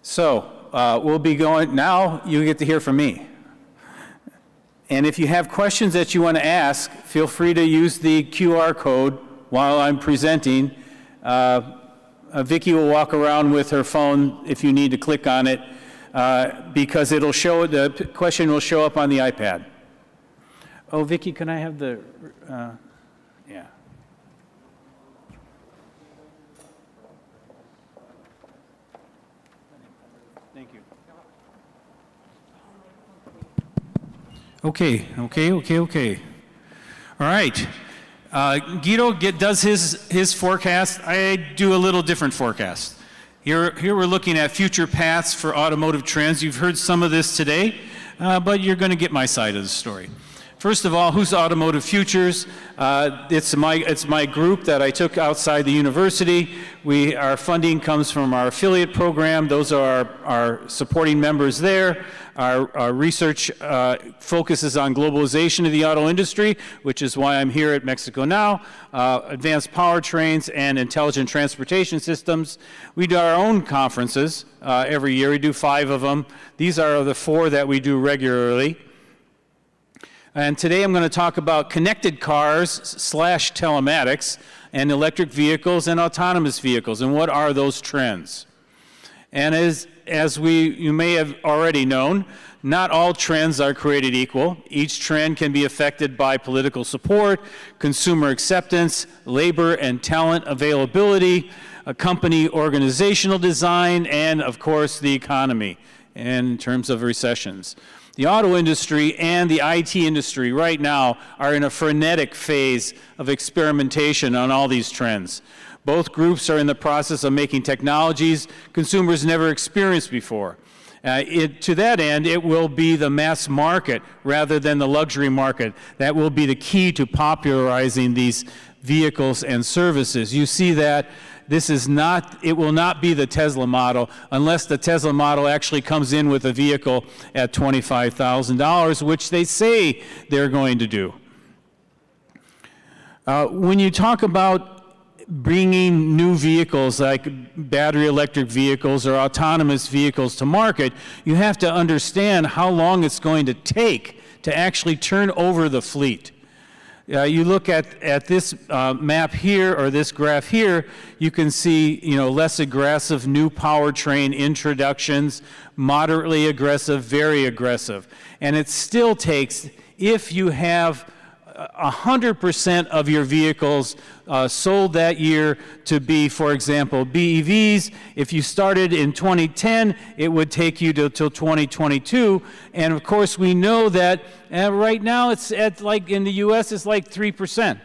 So we'll be going, now you get to hear from me. And if you have questions that you want to ask, feel free to use the QR code while I'm presenting. Vicki will walk around with her phone if you need to click on it, because it'll show, the question will show up on the iPad. Oh, Vicki, can I have the, yeah. Thank you. Okay. All right. Guido does his forecast. I do a little different forecast. Here we're looking at future paths for automotive trends. You've heard some of this today, but you're going to get my side of the story. First of all, who's Automotive Futures? It's my group that I took outside the university. Our funding comes from our affiliate program. Those are our supporting members there. Our research focuses on globalization of the auto industry, which is why I'm here at Mexico Now, advanced powertrains and intelligent transportation systems. We do our own conferences every year. We do 5 of them. These are the 4 that we do regularly. And today I'm going to talk about connected cars / telematics and electric vehicles and autonomous vehicles, and what are those trends. And as you may have already known, not all trends are created equal. Each trend can be affected by political support, consumer acceptance, labor and talent availability, a company organizational design, and of course the economy in terms of recessions. The auto industry and the IT industry right now are in a frenetic phase of experimentation on all these trends. Both groups are in the process of making technologies consumers never experienced before. To that end, it will be the mass market rather than the luxury market that will be the key to popularizing these vehicles and services. You see that it will not be the Tesla model unless the Tesla model actually comes in with a vehicle at $25,000, which they say they're going to do. When you talk about bringing new vehicles like battery electric vehicles or autonomous vehicles to market, you have to understand how long it's going to take to actually turn over the fleet. You look at this map here, or this graph here, you can see, less aggressive new powertrain introductions, moderately aggressive, very aggressive. And it still takes, if you have 100% of your vehicles sold that year to be, for example, BEVs. If you started in 2010, it would take you till 2022. And of course, we know that right now it's at, like in the US, it's like 3%.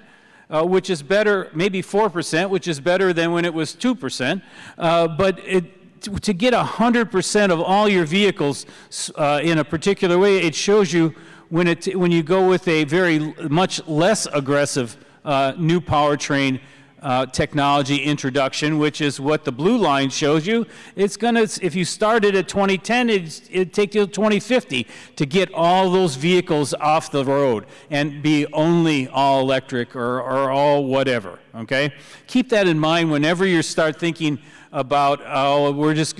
Which is better, maybe 4%, which is better than when it was 2%. But to get 100% of all your vehicles in a particular way, it shows you when you go with a very much less aggressive new powertrain technology introduction, which is what the blue line shows you. It's gonna, if you started at 2010, it'd take you to 2050 to get all those vehicles off the road and be only all electric or all whatever, okay? Keep that in mind whenever you start thinking about,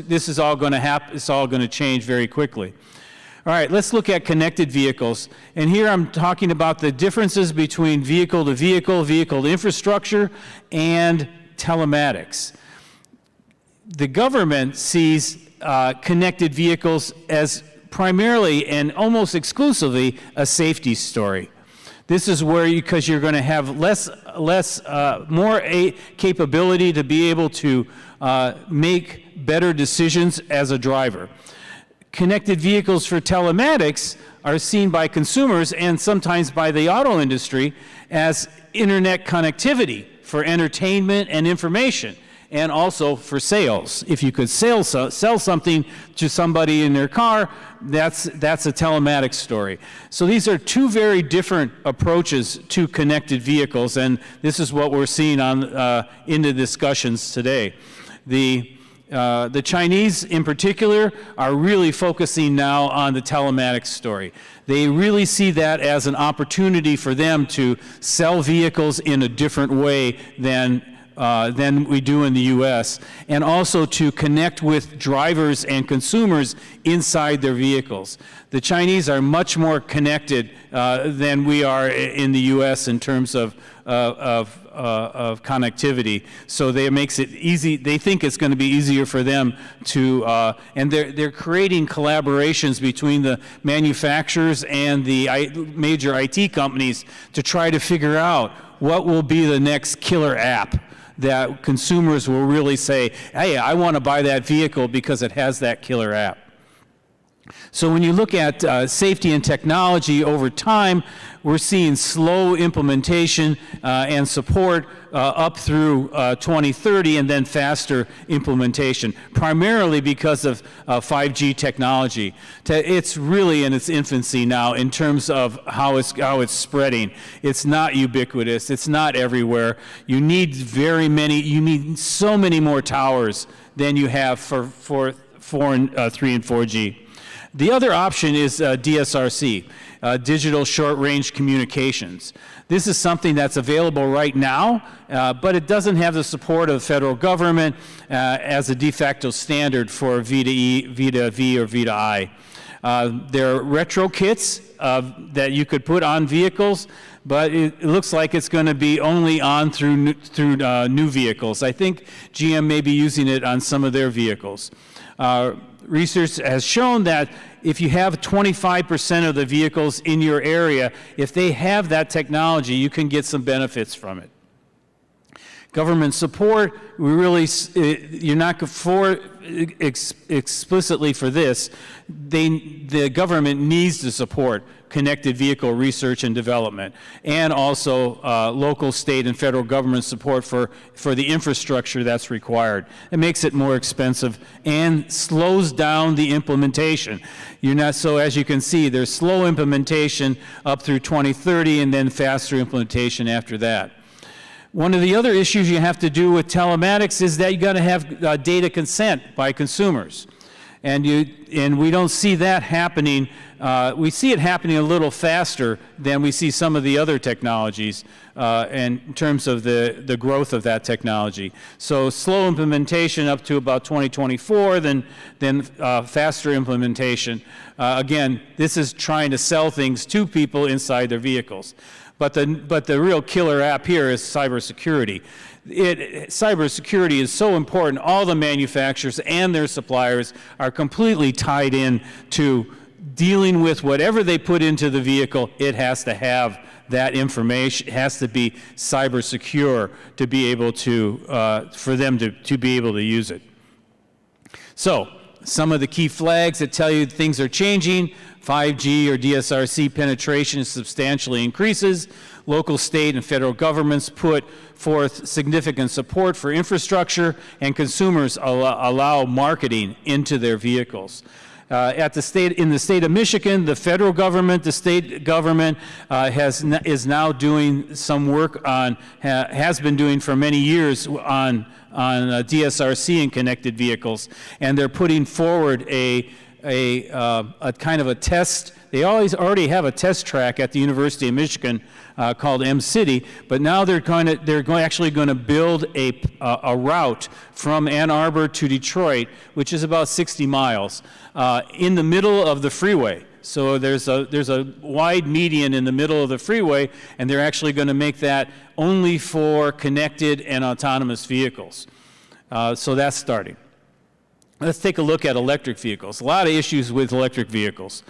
this is all gonna happen, it's all gonna change very quickly. All right, let's look at connected vehicles. And here I'm talking about the differences between vehicle-to-vehicle, vehicle infrastructure, and telematics. The government sees connected vehicles as primarily and almost exclusively a safety story. This is where, because you're going to have more capability to be able to make better decisions as a driver. Connected vehicles for telematics are seen by consumers and sometimes by the auto industry as internet connectivity for entertainment and information, and also for sales. If you could sell something to somebody in their car, that's a telematics story. So these are 2 very different approaches to connected vehicles, and this is what we're seeing in the discussions today. The Chinese, in particular, are really focusing now on the telematics story. They really see that as an opportunity for them to sell vehicles in a different way than than we do in the U.S., and also to connect with drivers and consumers inside their vehicles. The Chinese are much more connected than we are in the U.S. in terms of connectivity. So it makes it easy. They think it's going to be easier for them to, and they're creating collaborations between the manufacturers and the major IT companies to try to figure out what will be the next killer app that consumers will really say, hey, I want to buy that vehicle because it has that killer app. So when you look at safety and technology over time, we're seeing slow implementation and support up through 2030, and then faster implementation, primarily because of 5G technology. It's really in its infancy now in terms of how it's spreading. It's not ubiquitous. It's not everywhere. You need you need so many more towers than you have for 3 and 4G. The other option is DSRC, Digital Short-Range Communications. This is something that's available right now, but it doesn't have the support of the federal government as a de facto standard for V2E, V2V, or V2I. There are retro kits that you could put on vehicles, but it looks like it's going to be only on through new vehicles. I think GM may be using it on some of their vehicles. Research has shown that if you have 25% of the vehicles in your area, if they have that technology, you can get some benefits from it. Government support, you're not explicitly for this. The government needs to support connected vehicle research and development, and also local, state, and federal government support for the infrastructure that's required. It makes it more expensive and slows down the implementation. So as you can see, there's slow implementation up through 2030, and then faster implementation after that. One of the other issues you have to do with telematics is that you got to have data consent by consumers. And we don't see that happening. We see it happening a little faster than we see some of the other technologies in terms of the growth of that technology. So slow implementation up to about 2024, then faster implementation. Again, this is trying to sell things to people inside their vehicles. But the real killer app here is cybersecurity. Cybersecurity is so important. All the manufacturers and their suppliers are completely tied in to dealing with whatever they put into the vehicle. It has to have that information. It has to be cyber secure to be able to, for them to be able to use it. So some of the key flags that tell you things are changing. 5G or DSRC penetration substantially increases. Local, state, and federal governments put forth significant support for infrastructure, and consumers allow marketing into their vehicles. In the state of Michigan, the federal government, the state government is now doing some work on, has been doing for many years on DSRC and connected vehicles, and they're putting forward a kind of a test. They already have a test track at the University of Michigan called M-City, but now they're actually going to build a route from Ann Arbor to Detroit, which is about 60 miles, in the middle of the freeway. So there's a wide median in the middle of the freeway, and they're actually going to make that only for connected and autonomous vehicles. So that's starting. Let's take a look at electric vehicles. A lot of issues with electric vehicles.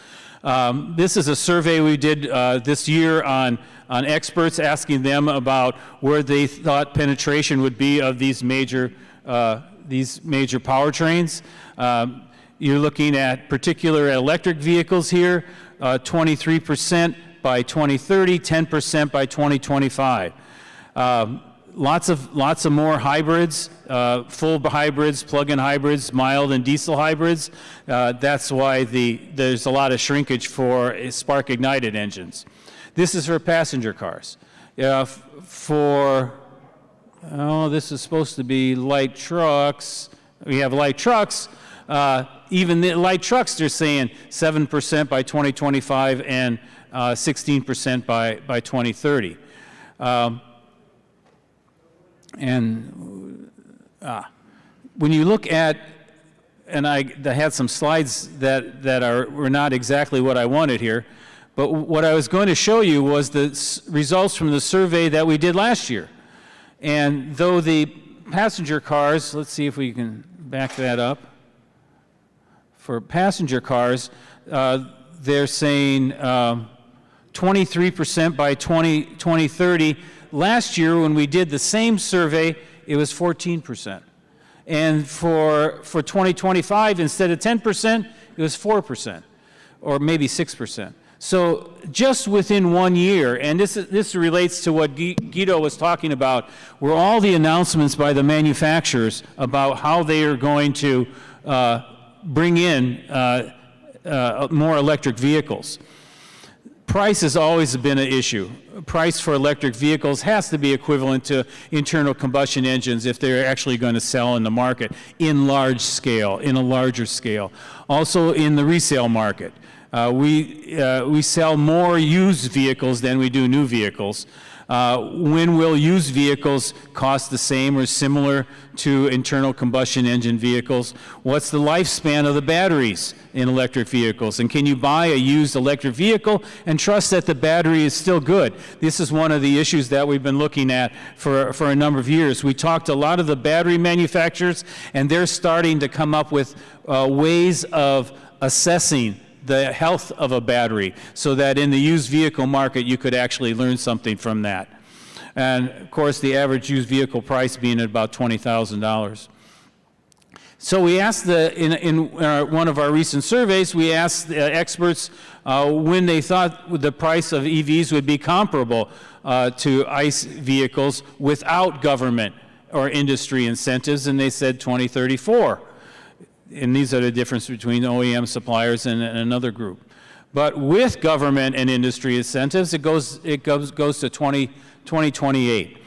This is a survey we did this year on experts, asking them about where they thought penetration would be of these major powertrains. You're looking at particular electric vehicles here, 23% by 2030, 10% by 2025. Lots of more hybrids, full hybrids, plug-in hybrids, mild and diesel hybrids. That's why there's a lot of shrinkage for spark-ignited engines. This is for passenger cars. This is supposed to be light trucks. We have light trucks. Even the light trucks, they're saying 7% by 2025 and 16% by 2030. And when you look at, and I had some slides that were not exactly what I wanted here, but what I was going to show you was the results from the survey that we did last year. And though the passenger cars, let's see if we can back that up. For passenger cars, they're saying 23% by 2030. Last year, when we did the same survey, it was 14%. And for 2025, instead of 10%, it was 4%, or maybe 6%. So just within 1 year, and this relates to what Guido was talking about, were all the announcements by the manufacturers about how they are going to bring in more electric vehicles. Price has always been an issue. Price for electric vehicles has to be equivalent to internal combustion engines if they're actually going to sell in the market in large scale, in a larger scale. Also in the resale market. We sell more used vehicles than we do new vehicles. When will used vehicles cost the same or similar to internal combustion engine vehicles? What's the lifespan of the batteries in electric vehicles? And can you buy a used electric vehicle and trust that the battery is still good? This is one of the issues that we've been looking at for a number of years. We talked to a lot of the battery manufacturers, and they're starting to come up with ways of assessing the health of a battery, so that in the used vehicle market you could actually learn something from that. And of course, the average used vehicle price being at about $20,000. So we asked in one of our recent surveys, we asked the experts when they thought the price of EVs would be comparable to ICE vehicles without government or industry incentives, and they said 2034. And these are the difference between OEM suppliers and another group. But with government and industry incentives, it goes to 2028.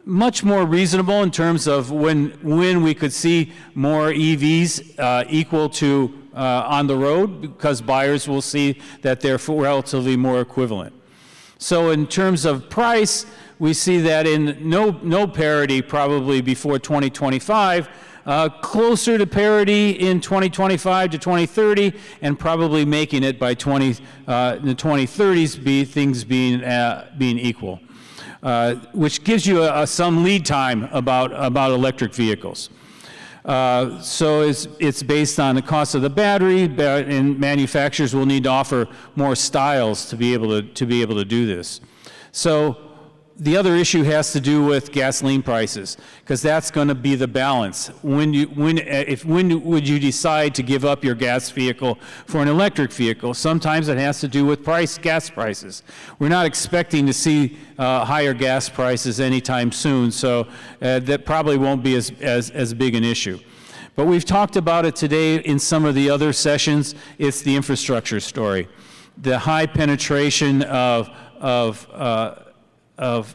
Much more reasonable in terms of when we could see more EVs equal to on the road, because buyers will see that they're relatively more equivalent. So in terms of price, we see that in no parity probably before 2025, closer to parity in 2025 to 2030, and probably making it by the 2030s, things being equal, which gives you some lead time about electric vehicles. So it's based on the cost of the battery, and manufacturers will need to offer more styles to be able to do this. So the other issue has to do with gasoline prices, because that's going to be the balance. When would you decide to give up your gas vehicle for an electric vehicle? Sometimes it has to do with gas prices. We're not expecting to see higher gas prices anytime soon, so that probably won't be as big an issue. But we've talked about it today in some of the other sessions. It's the infrastructure story. The high penetration of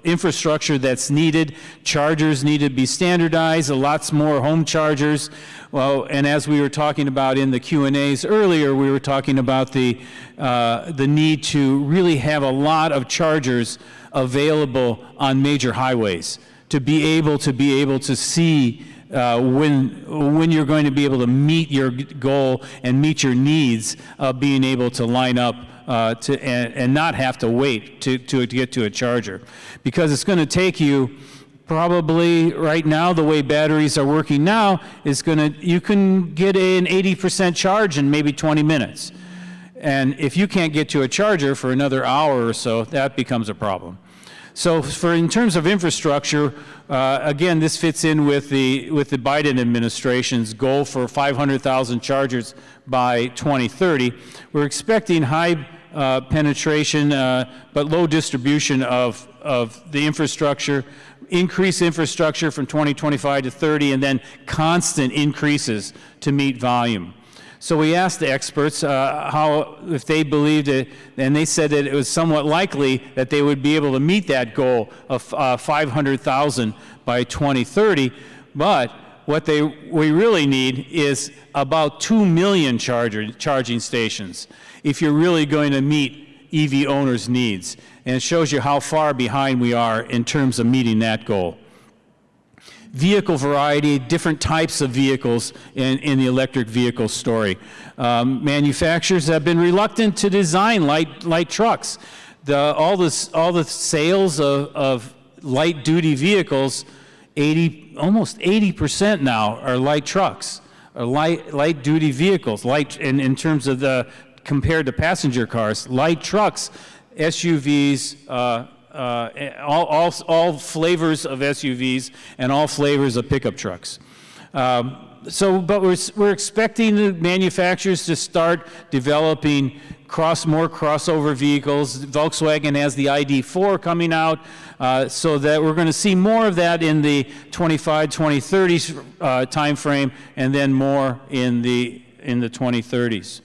infrastructure that's needed. Chargers need to be standardized, lots more home chargers. Well, and as we were talking about in the Q&As earlier, we were talking about the need to really have a lot of chargers available on major highways to be able to see when you're going to be able to meet your goal and meet your needs of being able to line up and not have to wait to get to a charger, because it's going to take you probably right now, the way batteries are working now, you can get an 80% charge in maybe 20 minutes. And if you can't get to a charger for another hour or so, that becomes a problem. So in terms of infrastructure, again, this fits in with the Biden administration's goal for 500,000 chargers by 2030. We're expecting high penetration but low distribution of the infrastructure, increase infrastructure from 2025 to 30, and then constant increases to meet volume. So we asked the experts if they believed it, and they said that it was somewhat likely that they would be able to meet that goal of 500,000 by 2030. But what we really need is about 2 million charging stations if you're really going to meet EV owners' needs. And it shows you how far behind we are in terms of meeting that goal. vehicle variety, different types of vehicles in the electric vehicle story. Manufacturers have been reluctant to design light trucks. All the sales of light-duty vehicles, almost 80% now are light trucks, or light-duty vehicles. In terms of compared to passenger cars, light trucks, SUVs, all flavors of SUVs and all flavors of pickup trucks. But we're expecting the manufacturers to start developing more crossover vehicles. Volkswagen has the ID.4 coming out, so that we're going to see more of that in the 2030s time frame, and then more in the 2030s.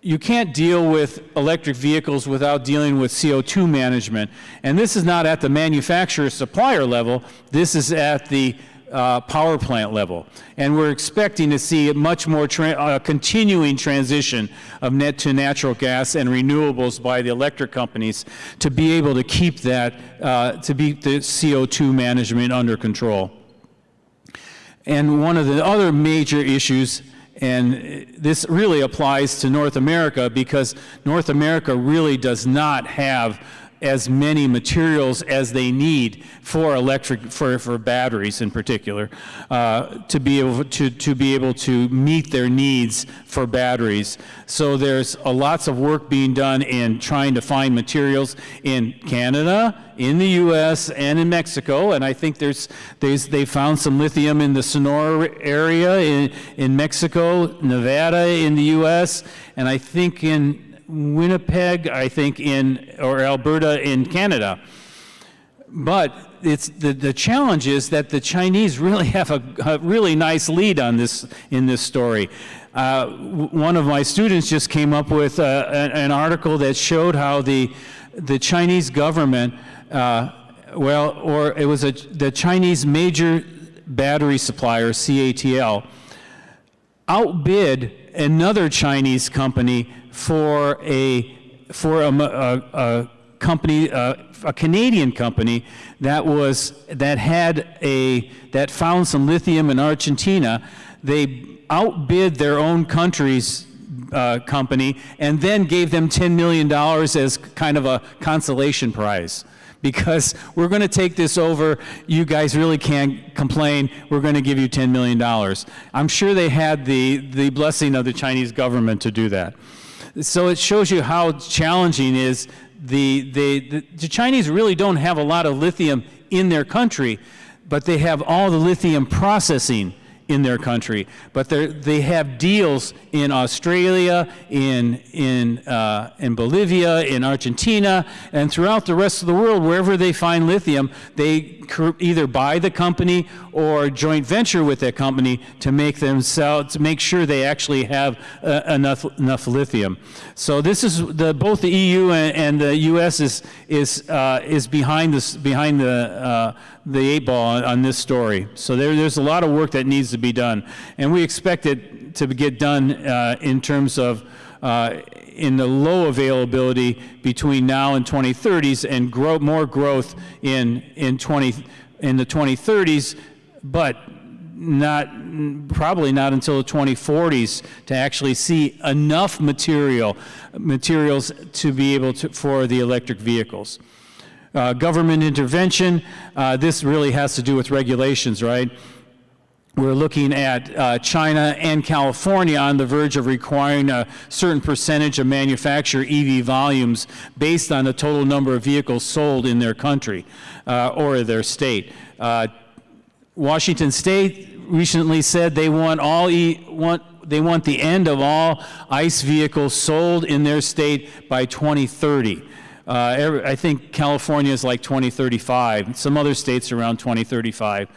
You can't deal with electric vehicles without dealing with CO2 management. And this is not at the manufacturer-supplier level. This is at the power plant level. And we're expecting to see a much more continuing transition of net to natural gas and renewables by the electric companies to be able to keep that, to keep the CO2 management under control. And one of the other major issues, and this really applies to North America, because North America really does not have as many materials as they need for for batteries in particular, to be able to meet their needs for batteries. So there's lots of work being done in trying to find materials in Canada, in the U.S., and in Mexico. And I think they found some lithium in the Sonora area in Mexico, Nevada in the U.S., and I think in Winnipeg, or Alberta in Canada. But the challenge is that the Chinese really have a really nice lead on this in this story. One of my students just came up with an article that showed how the Chinese government, the Chinese major battery supplier, CATL, outbid another Chinese company for a company, a Canadian company that found some lithium in Argentina. They outbid their own country's company and then gave them $10 million as kind of a consolation prize. Because we're going to take this over, you guys really can't complain, we're going to give you $10 million. I'm sure they had the blessing of the Chinese government to do that. So it shows you how challenging is the Chinese really don't have a lot of lithium in their country, but they have all the lithium processing in their country. But they have deals in Australia, in Bolivia, in Argentina, and throughout the rest of the world. Wherever they find lithium, they either buy the company or joint venture with that company to make sure they actually have enough lithium. So this is both the EU and the U.S. is behind the eight ball on this story. So there's a lot of work that needs to be done, and we expect it to get done in terms of in the low availability between now and 2030s, and more growth in the 2030s, but probably not until the 2040s to actually see enough materials to be able to for the electric vehicles. Government intervention, this really has to do with regulations, right? We're looking at China and California on the verge of requiring a certain percentage of manufacturer EV volumes based on the total number of vehicles sold in their country or their state. Washington State recently said they want the end of all ICE vehicles sold in their state by 2030. I think California is like 2035. Some other states around 2035.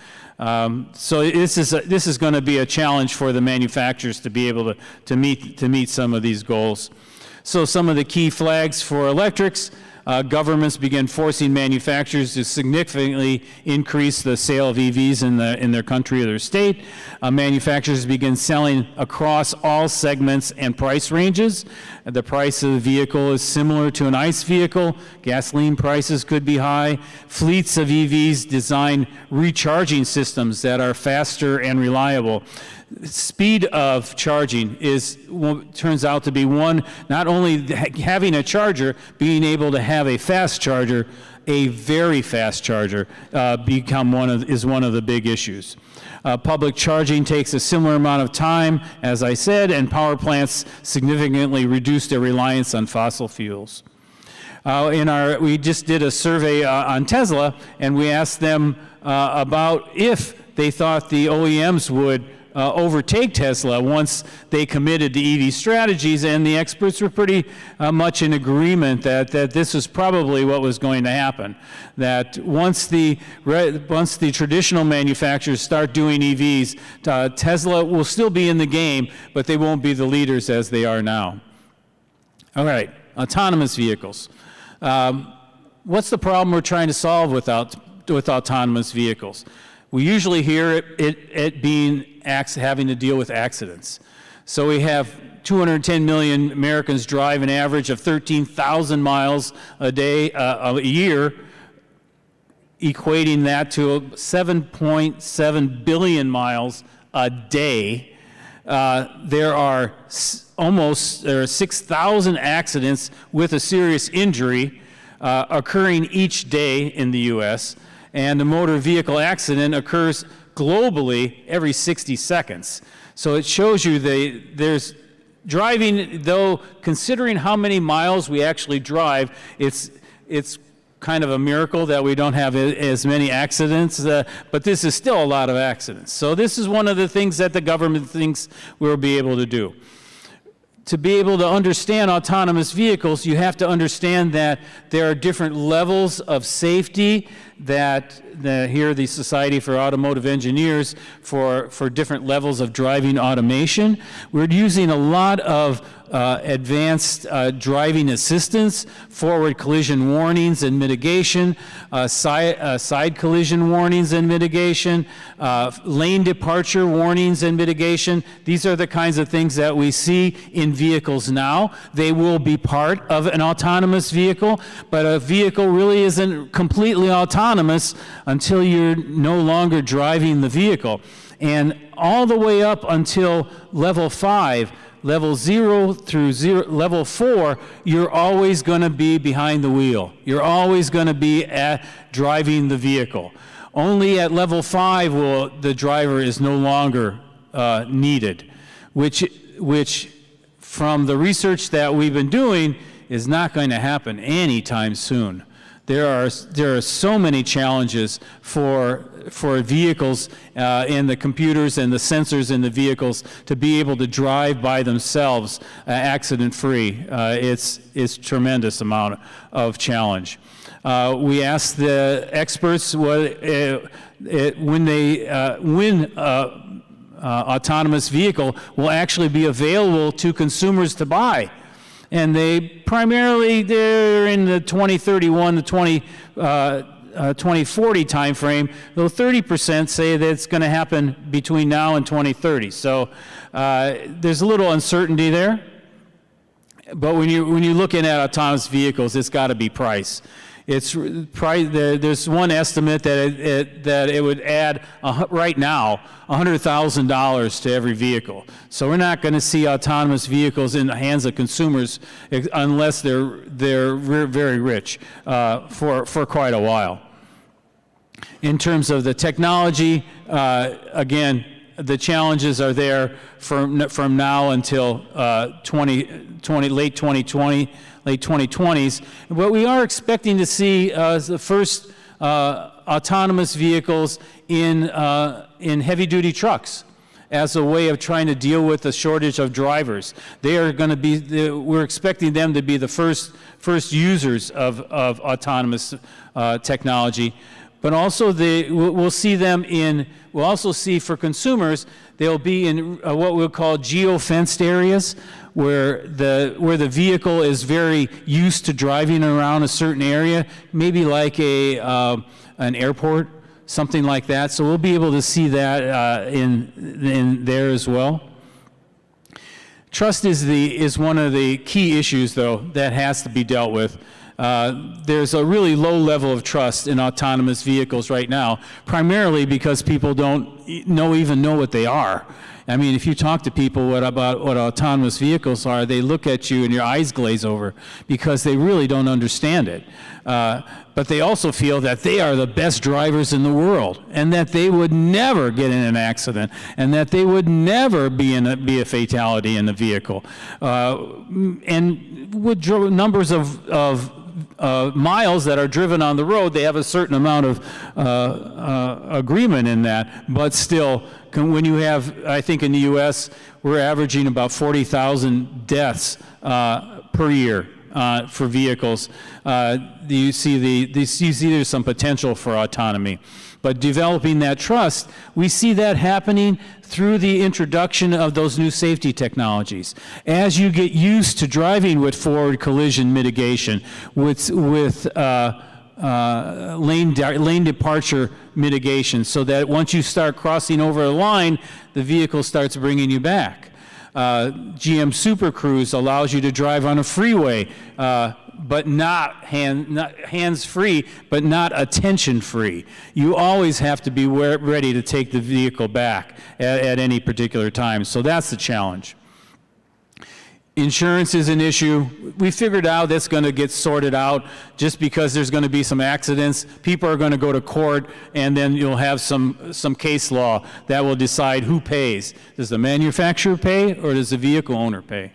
So this is going to be a challenge for the manufacturers to be able to meet some of these goals. So some of the key flags for electrics: Governments begin forcing manufacturers to significantly increase the sale of EVs in their country or their state. Manufacturers begin selling across all segments and price ranges. The price of the vehicle is similar to an ICE vehicle. Gasoline prices could be high. Fleets of EVs design recharging systems that are faster and reliable. Speed of charging turns out to be one, not only having a charger, being able to have a fast charger, a very fast charger, is one of the big issues. Public charging takes a similar amount of time, as I said, and power plants significantly reduce their reliance on fossil fuels. We just did a survey on Tesla, and we asked them about if they thought the OEMs would overtake Tesla once they committed to EV strategies, and the experts were pretty much in agreement that this was probably what was going to happen. That once the traditional manufacturers start doing EVs, Tesla will still be in the game, but they won't be the leaders as they are now. All right, autonomous vehicles. What's the problem we're trying to solve with autonomous vehicles? We usually hear it being having to deal with accidents. So we have 210 million Americans drive an average of 13,000 miles a year, equating that to 7.7 billion miles a day. There are 6,000 accidents with a serious injury occurring each day in the U.S., and a motor vehicle accident occurs globally every 60 seconds. So it shows you there's driving, though, considering how many miles we actually drive, it's kind of a miracle that we don't have as many accidents, but this is still a lot of accidents. So this is one of the things that the government thinks we'll be able to do. To be able to understand autonomous vehicles, you have to understand that there are different levels of safety that here the Society for Automotive Engineers for different levels of driving automation. We're using a lot of advanced driving assistance, forward collision warnings and mitigation, side collision warnings and mitigation, lane departure warnings and mitigation. These are the kinds of things that we see in vehicles now. They will be part of an autonomous vehicle, but a vehicle really isn't completely autonomous until you're no longer driving the vehicle. And all the way up until level 5, level 0 through level 4, you're always going to be behind the wheel. You're always going to be driving the vehicle. Only at level 5 will the driver is no longer needed, which from the research that we've been doing is not going to happen anytime soon. There are so many challenges for vehicles and the computers and the sensors in the vehicles to be able to drive by themselves accident-free. It's tremendous amount of challenge. We asked the experts when autonomous vehicle will actually be available to consumers to buy. And they're in the 2031 to 2040 timeframe, though 30% say that it's going to happen between now and 2030. So there's a little uncertainty there. But when you're looking at autonomous vehicles, it's got to be price. There's one estimate that it would add right now $100,000 to every vehicle. So we're not going to see autonomous vehicles in the hands of consumers unless they're very rich for quite a while. In terms of the technology, again, the challenges are there from now until late 2020. Late 2020s, but we are expecting to see the first autonomous vehicles in heavy-duty trucks as a way of trying to deal with the shortage of drivers. They are going to be. We're expecting them to be the first users of autonomous technology. but also we'll see them in, we'll also see for consumers, they'll be in what we'll call geo-fenced areas, where the vehicle is very used to driving around a certain area, maybe like an airport, something like that. So we'll be able to see that in there as well. Trust is one of the key issues, though, that has to be dealt with. There's a really low level of trust in autonomous vehicles right now, primarily because people don't even know what they are. I mean, if you talk to people about what autonomous vehicles are, they look at you and your eyes glaze over because they really don't understand it. But they also feel that they are the best drivers in the world, and that they would never get in an accident, and that they would never be a fatality in the vehicle. And with numbers of miles that are driven on the road, they have a certain amount of agreement in that, but still, when you have, I think in the U.S., we're averaging about 40,000 deaths per year for vehicles. You see there's some potential for autonomy. But developing that trust, we see that happening through the introduction of those new safety technologies. As you get used to driving with forward collision mitigation, with lane departure mitigation, so that once you start crossing over a line, the vehicle starts bringing you back. GM Super Cruise allows you to drive on a freeway, but not hands-free, but not attention-free. You always have to be ready to take the vehicle back at any particular time. So that's the challenge. Insurance is an issue. We figured out that's going to get sorted out just because there's going to be some accidents. People are going to go to court, and then you'll have some case law that will decide who pays. Does the manufacturer pay, or does the vehicle owner pay?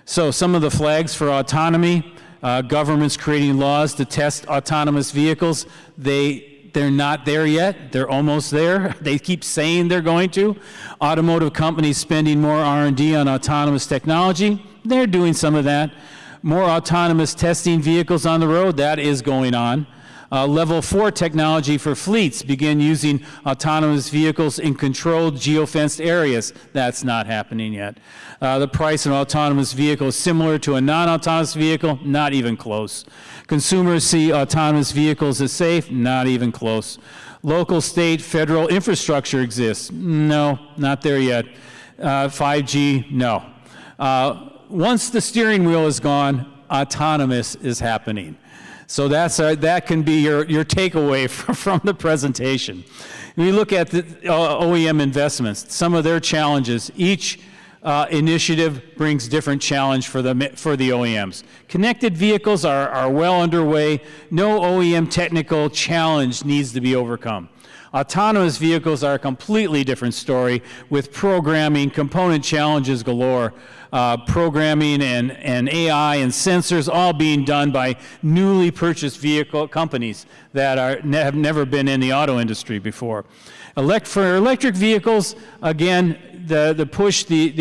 So some of the flags for autonomy, governments creating laws to test autonomous vehicles. They're not there yet. They're almost there. They keep saying they're going to. Automotive companies spending more R&D on autonomous technology. They're doing some of that. More autonomous testing vehicles on the road. That is going on. Level 4 technology for fleets begin using autonomous vehicles in controlled geofenced areas. That's not happening yet. The price of an autonomous vehicle is similar to a non-autonomous vehicle, not even close. Consumers see autonomous vehicles as safe, not even close. Local, state, federal infrastructure exists. No, not there yet. 5G, no. Once the steering wheel is gone, autonomous is happening. So that can be your takeaway from the presentation. When you look at the OEM investments, some of their challenges, each initiative brings different challenge for the OEMs. Connected vehicles are well underway. No OEM technical challenge needs to be overcome. Autonomous vehicles are a completely different story, with programming, component challenges galore, programming and AI and sensors all being done by newly purchased vehicle companies that have never been in the auto industry before. For electric vehicles, again, they need push the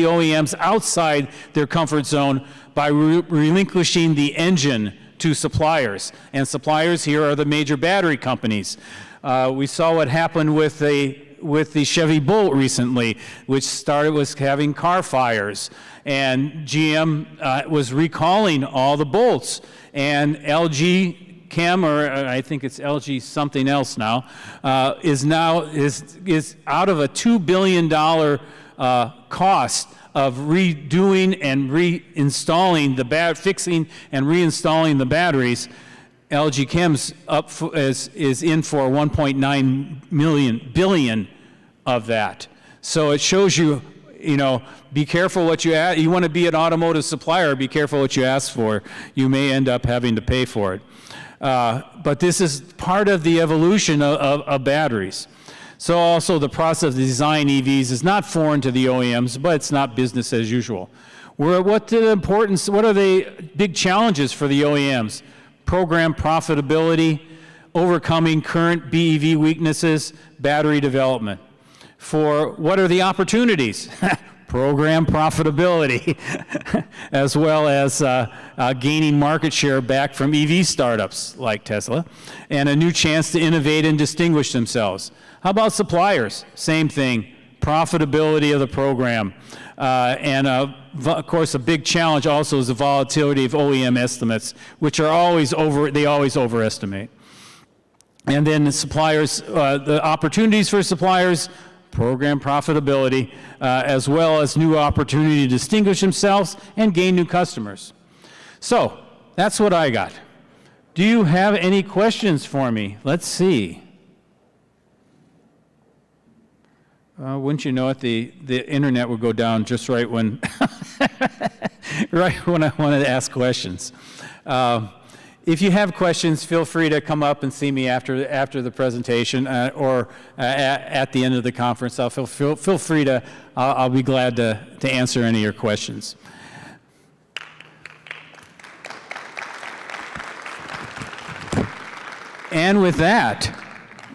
OEMs outside their comfort zone by relinquishing the engine to suppliers, and suppliers here are the major battery companies. We saw what happened with the Chevy Bolt recently, which started with having car fires, and GM was recalling all the Bolts, and LG Chem, or I think it's LG something else now, is out of a $2 billion cost of redoing and reinstalling fixing and reinstalling the batteries. LG Chem's is in for 1.9 billion of that. So it shows you, be careful what you ask. You want to be an automotive supplier, be careful what you ask for. You may end up having to pay for it. But this is part of the evolution of batteries. So also the process of design EVs is not foreign to the OEMs, but it's not business as usual. What are the big challenges for the OEMs? Program profitability, overcoming current BEV weaknesses, battery development. What are the opportunities? program profitability, as well as gaining market share back from EV startups like Tesla, and a new chance to innovate and distinguish themselves. How about suppliers? Same thing, profitability of the program. Of course, a big challenge also is the volatility of OEM estimates, which are always they always overestimate. And then the suppliers, the opportunities for suppliers, program profitability, as well as new opportunity to distinguish themselves and gain new customers. So, that's what I got. Do you have any questions for me? Let's see. Wouldn't you know it, the internet would go down just right when, right when I wanted to ask questions. If you have questions, feel free to come up and see me after the presentation or at the end of the conference. Feel free to, I'll be glad to answer any of your questions. And with that,